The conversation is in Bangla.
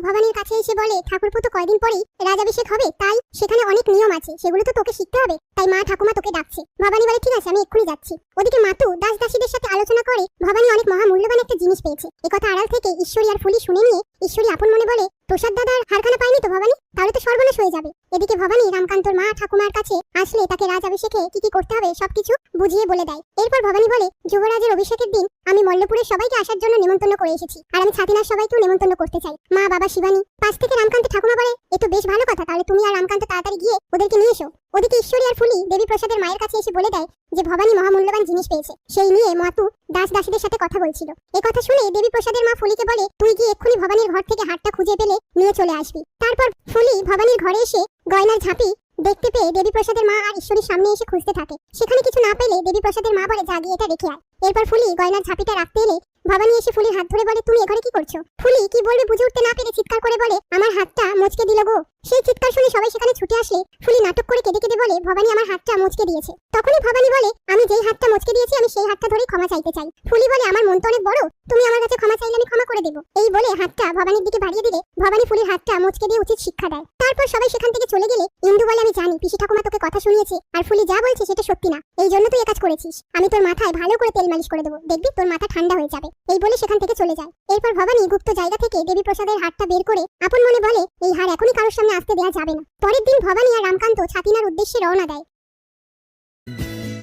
ভবানীর কাছে এসে বলে, ঠাকুরপো তো কয়দিন পরেই রাজাভিষেক হবে, তাই সেখানে অনেক নিয়ম আছে, সেগুলো তো তোকে শিখতে হবে, তাই মা ঠাকুমা তোকে ডাকছে। ভবানী বলে, ঠিক আছে, আমি এক্ষুনি যাচ্ছি। ওদিকে মাতু দাস দাসীদের সাথে আলোচনা করে ভবানী অনেক মহামূল্যবান একটা জিনিস পেয়েছে। একথা আড়াল থেকে ঈশ্বরী আর ফুলি শুনে নিয়ে ঈশ্বরী আপন মনে বলে, প্রসাদ দাদার হারখানা পাইনি তো ভবানী, তাহলে তো সর্বনাশ হয়ে যাবে। এদিকে ভবানী রামকান্তর মা ঠাকুমার কাছে আসলে তাকে রাজাভিষেকে কি কি করতে হবে সবকিছু বুঝিয়ে বলে দেয়। এরপর ভবানী বলে, যুবরাজের অভিষেকের দিন আমি মল্লপুরের সবাইকে আসার জন্য নিমন্ত্রণ করে এসেছি, আর আমি ছাতিনার সবাইকেও নিমন্ত্রণ করতে চাই। মা বাবা শিবানী পাশ থেকে রামকান্ত ঠাকুমা বলে, এ তো বেশ ভালো কথা, তাহলে তুমি আর রামকান্ত তাড়াতাড়ি গিয়ে ওদেরকে নিয়ে এসো। ওদিকে ঈশ্বরী আর ফুলি দেবী প্রসাদের মায়ের কাছে এসে বলে দেয় যে ভবানী মহামূল্যবান জিনিস পেয়েছে, সেই নিয়ে মাতু দাস দাসীদের সাথে কথা বলছিল। এই কথা শুনে দেবী প্রসাদের মা ফুলিকে বলে, তুই গিয়ে এক্ষুনি ভবানীর ঘর থেকে হারটা খুঁজে পেলে নিয়ে চলে আসবি। তারপর ফুলি ভবানীর ঘরে এসে গয়নার ঝাঁপি দেখতে পেয়ে দেবী প্রসাদের মা আর ঈশ্বরীর সামনে এসে খুঁজতে থাকে। সেখানে কিছু না পেলে দেবী প্রসাদের মা বলে, যা গিয়ে এটা রেখে আয়। এরপর ফুলি গয়নার ঝাঁপিটা রাখতে এলে ভবানী এসে ফুলির হাত ধরে বলে, তুমি এঘরে কি করছো? ফুলি কি বলবে বুঝে উঠতে না পেরে চিৎকার করে বলে, আমার হাতটা মুচকে দিল গো। সেই চিৎকার শুনে সবাই সেখানে ছুটে আসলে ফুলি নাটক করে কেঁদে কেঁদে বলে, ভবানী আমার হাতটা মুচকে দিয়েছে। তখনই ভবানী বলে, আমি যেই হাতটা মুচকে দিয়েছি আমি সেই হাতটা ধরে ক্ষমা চাইতে চাই। ফুলি বলে, আমার মন তো অনেক বড়, তুমি আমার কাছে ক্ষমা চাইলে আমি ক্ষমা করে দেবো। এই বলে হাতটা ভবানীর দিকে বাড়িয়ে দিলে ভবানী ফুলির হাতটা মুচকে দিয়ে উচিত শিক্ষা দেয়। তারপর সবাই সেখান থেকে চলে গেলে ইন্দু বলে, আমি জানি পিসি ঠাকুমা তোকে কথা শুনিয়েছে, আর ফুলি যা বলছে সেটা সত্যি না, এই জন্য তুই কাজ করেছিস। আমি তোর মাথায় ভালো করে তেল মালিশ করে দেবো, দেখবি তোর মাথা ঠান্ডা হয়ে যাবে। এই বলে সেখান থেকে চলে যায়। এরপর ভবানী গুপ্ত জায়গা থেকে দেবী প্রসাদের হারটা বের করে আপন মনে বলে, এই হার এখনই কারোর সামনে আসতে দেওয়া যাবে না। পরের দিন ভবানী আর রামকান্ত ছাতিনার উদ্দেশ্যে রওনা দেয়।